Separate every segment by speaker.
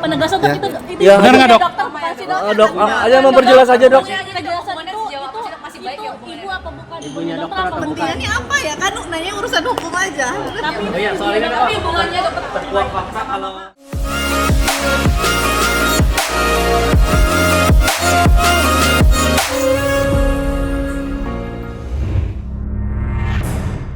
Speaker 1: penegasan dok,
Speaker 2: Ya.
Speaker 1: itu
Speaker 2: Ya,
Speaker 1: benar nggak dok?
Speaker 3: Dokter masih dok.
Speaker 2: Dok, aja memperjelas aja dok.
Speaker 3: Hubungannya sejauh apa sih dok? Masih baik ya
Speaker 1: ibu
Speaker 3: hubungannya?
Speaker 1: apa bukan?
Speaker 4: Ibunya dokter
Speaker 1: apa
Speaker 4: atau
Speaker 1: bukan?
Speaker 4: bukan?
Speaker 5: Ini apa ya? Kan nanya urusan hukum aja.
Speaker 1: Tapi
Speaker 4: Oh iya, soal ini
Speaker 3: Tapi hubungannya dokter
Speaker 4: terkuak fakta kalau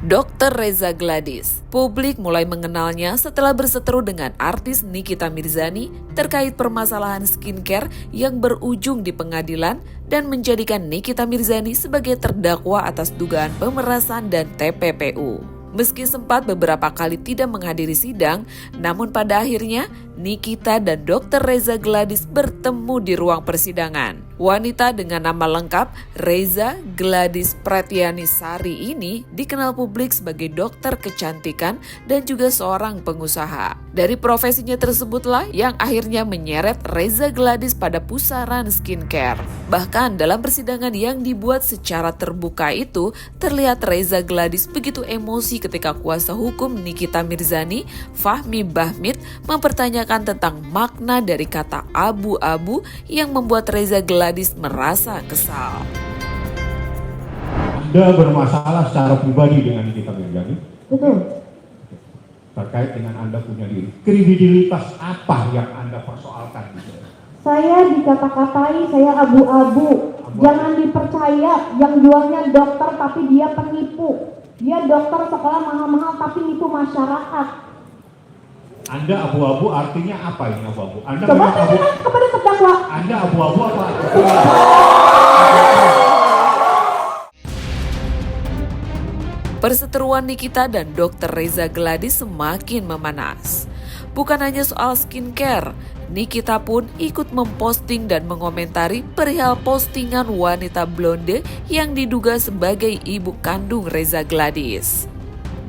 Speaker 6: Dr. Reza Gladys. Publik mulai mengenalnya setelah berseteru dengan artis Nikita Mirzani terkait permasalahan skincare yang berujung di pengadilan dan menjadikan Nikita Mirzani sebagai terdakwa atas dugaan pemerasan dan TPPU. Meski sempat beberapa kali tidak menghadiri sidang, namun pada akhirnya Nikita dan Dr. Reza Gladys bertemu di ruang persidangan. Wanita dengan nama lengkap Reza Gladys Pretiani Sari ini dikenal publik sebagai dokter kecantikan dan juga seorang pengusaha. Dari profesinya tersebutlah yang akhirnya menyeret Reza Gladys pada pusaran skincare. Bahkan dalam persidangan yang dibuat secara terbuka itu, terlihat Reza Gladys begitu emosi ketika kuasa hukum Nikita Mirzani, Fahmi Bahmid, mempertanyakan tentang makna dari kata abu-abu yang membuat Reza Gladys merasa kesal.
Speaker 7: Anda bermasalah secara pribadi dengan Nikita Mirzani?
Speaker 8: Betul.
Speaker 7: Terkait dengan Anda punya diri. Kredibilitas apa yang Anda persoalkan?
Speaker 8: Saya dikata-katai saya abu-abu. Jangan dipercaya yang jualnya dokter tapi dia penipu. Dia dokter sekolah mahal-mahal tapi nipu masyarakat.
Speaker 7: Anda abu-abu artinya apa ini abu-abu? Anda
Speaker 8: Coba
Speaker 7: memang abu,
Speaker 8: tanyakan kepada terdakwa.
Speaker 7: Anda abu-abu apa?
Speaker 6: Perseteruan Nikita dan Dr. Reza Gladys semakin memanas. Bukan hanya soal skincare, Nikita pun ikut memposting dan mengomentari perihal postingan wanita blonde yang diduga sebagai ibu kandung Reza Gladys.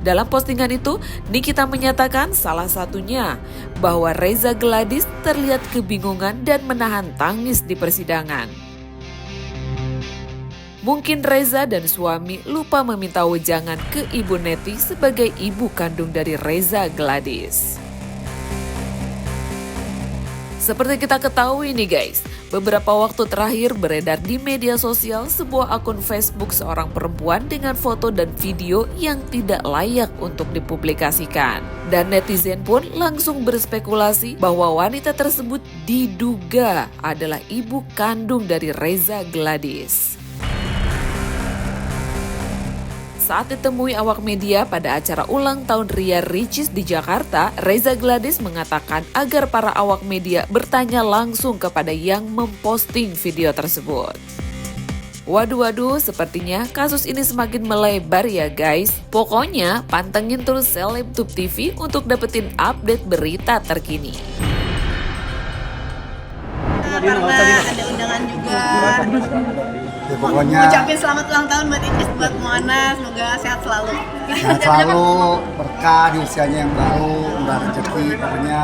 Speaker 6: Dalam postingan itu, Nikita menyatakan salah satunya bahwa Reza Gladys terlihat kebingungan dan menahan tangis di persidangan. Mungkin Reza dan suami lupa meminta wejangan ke Ibu Neti sebagai ibu kandung dari Reza Gladys. Seperti kita ketahui nih guys, beberapa waktu terakhir beredar di media sosial sebuah akun Facebook seorang perempuan dengan foto dan video yang tidak layak untuk dipublikasikan. Dan netizen pun langsung berspekulasi bahwa wanita tersebut diduga adalah ibu kandung dari Reza Gladys. Saat ditemui awak media pada acara ulang tahun Ria Ricis di Jakarta, Reza Gladys mengatakan agar para awak media bertanya langsung kepada yang memposting video tersebut. Waduh, sepertinya kasus ini semakin melebar ya guys. Pokoknya pantengin terus Selebtube TV untuk dapetin update berita terkini.
Speaker 5: Karena ada undangan juga.
Speaker 2: Ya, pokoknya
Speaker 5: Ucapin selamat ulang tahun buat Icis, buat Moana, semoga sehat selalu.
Speaker 2: sehat selalu, berkah di usianya yang baru, murah rezeki, pokoknya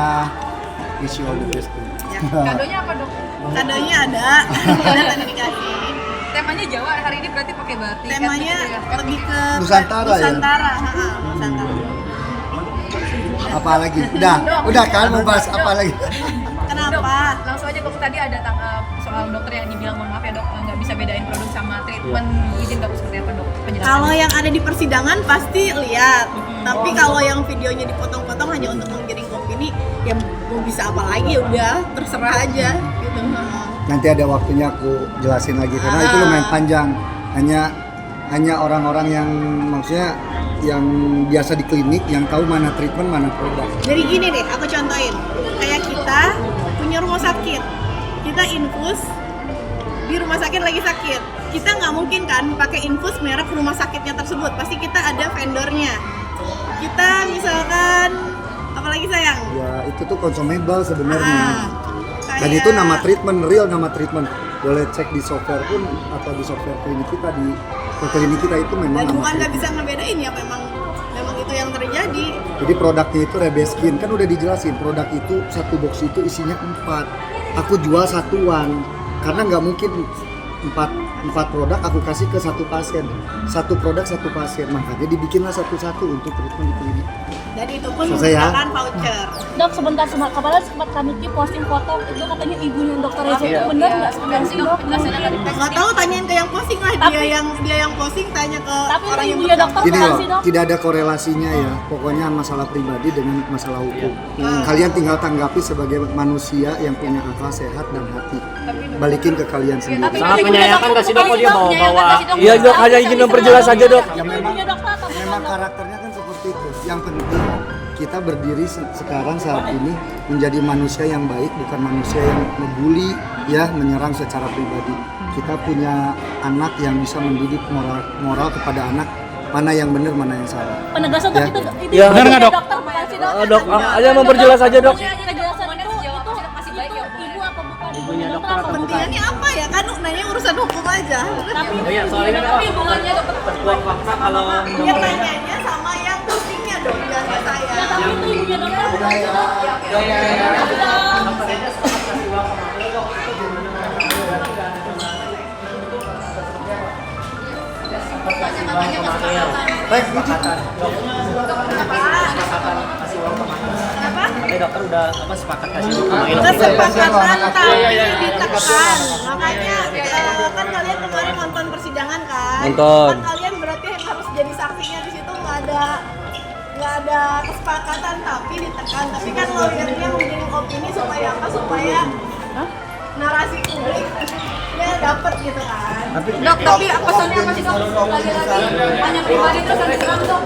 Speaker 2: wish you all the best.
Speaker 5: Ya.
Speaker 3: Kadonya apa dok?
Speaker 5: Kadonya ada tadi dikasih.
Speaker 3: Temanya Jawa hari ini berarti pakai batik.
Speaker 5: Temanya lebih ke
Speaker 2: Nusantara ya?
Speaker 5: Nusantara, Nusantara.
Speaker 2: Apa lagi? Udah kan mau bahas apa lagi?
Speaker 3: Dok,
Speaker 5: Kenapa?
Speaker 3: langsung aja dok, tadi ada soal dokter yang dibilang mohon maaf ya dok, nggak bisa bedain produk sama treatment. Izin dok seperti apa dok penjelasannya?
Speaker 5: Kalau yang ada di persidangan pasti lihat. Tapi kalau yang videonya dipotong-potong hanya untuk menggiring opini, ya mau bisa apa lagi, udah terserah aja gitu.
Speaker 2: Nanti ada waktunya aku jelasin lagi karena itu lumayan panjang. Hanya orang-orang yang maksudnya yang biasa di klinik yang tahu mana treatment mana produk.
Speaker 5: Jadi gini deh, aku contohin. Kayak kita punya rumah sakit, kita infus di rumah sakit lagi sakit. Kita nggak mungkin kan pakai infus merek rumah sakitnya tersebut. Pasti kita ada vendornya. Kita misalkan, apalagi sayang?
Speaker 2: Ya itu tuh consumable sebenarnya. Dan
Speaker 5: Kayak-
Speaker 2: itu nama treatment, real nama treatment. Boleh cek di software pun atau di software klinik kita di klinik kita itu memang
Speaker 5: Dan
Speaker 2: nama
Speaker 5: bukan nggak
Speaker 2: treatment.
Speaker 5: bisa ngebedain ya, memang itu yang terjadi.
Speaker 2: Jadi produknya itu Rebeskin, kan udah dijelasin produk itu satu box itu isinya 4. Aku jual satuan karena nggak mungkin 4 produk aku kasih ke satu pasien. Satu produk satu pasien, makanya dibikinlah satu-satu untuk treatment di klinik.
Speaker 5: Dan itu pun
Speaker 2: Selesai ya?
Speaker 5: menggunakan voucher.
Speaker 1: Dok, sebentar, kemarin sempat kami posting foto itu katanya ibunya dokter Reza itu benar nggak sebenarnya sih dok?
Speaker 5: Nggak tahu, tanyain ke yang posting lah. Dia yang posting tanya ke
Speaker 1: Tapi
Speaker 5: orang
Speaker 1: itu
Speaker 5: yang
Speaker 1: ibunya dokter
Speaker 2: Gini
Speaker 1: bukan
Speaker 2: loh,
Speaker 1: sih dok?
Speaker 2: tidak ada korelasinya ya. Pokoknya masalah pribadi dengan masalah hukum. Kalian tinggal tanggapi sebagai manusia yang punya akal sehat dan hati. Balikin ke kalian sendiri.
Speaker 4: Sangat menyayangkan kasih dok, kok dia bawa-bawa.
Speaker 3: Iya,
Speaker 4: Dok, hanya ingin memperjelas saja dok.
Speaker 2: Ya memang,
Speaker 1: Ibunya dokter atau bukan,
Speaker 2: memang
Speaker 1: Dok?
Speaker 2: karakternya kan seperti itu. Yang penting kita berdiri sekarang saat ini menjadi manusia yang baik, bukan manusia yang ngebully, ya menyerang secara pribadi. Kita punya anak yang bisa mendidik moral kepada anak, mana yang benar, mana yang salah.
Speaker 1: Penegasan
Speaker 2: Ya.
Speaker 1: dok itu
Speaker 4: Ya,
Speaker 1: ibunya
Speaker 4: benar nggak, Dok?
Speaker 1: dokter bukan sih dok?
Speaker 4: Dok, hanya memperjelas saja dok.
Speaker 1: Penjelasan itu ibu apa bukan ibunya dokter apa bukan?
Speaker 5: Kepentingannya apa ya? Kan nanya urusan hukum aja.
Speaker 1: Tapi
Speaker 4: Iya, soalnya
Speaker 3: Tapi hubungannya dokter
Speaker 4: berkuat fakta kalau
Speaker 5: Dia tanyanya sama yang postingnya dong, jangan ke saya.
Speaker 1: ya, tapi itu ibunya dokter bukan sih dok?
Speaker 2: Baik,
Speaker 4: dokter udah sepakat kasih uang
Speaker 5: Kesepakatan tapi ditekan. Makanya kan kalian kemarin nonton persidangan kan?
Speaker 4: Nonton.
Speaker 5: Kan kalian berarti harus jadi saksinya di situ, nggak ada kesepakatan tapi ditekan. Tapi kan lawyernya memberikan opini supaya apa? Supaya narasi publik ya dapet gitu kan.
Speaker 3: Dok, tapi pesannya apa sih dok? Lagi-lagi hanya pribadi terus nanti serang dok.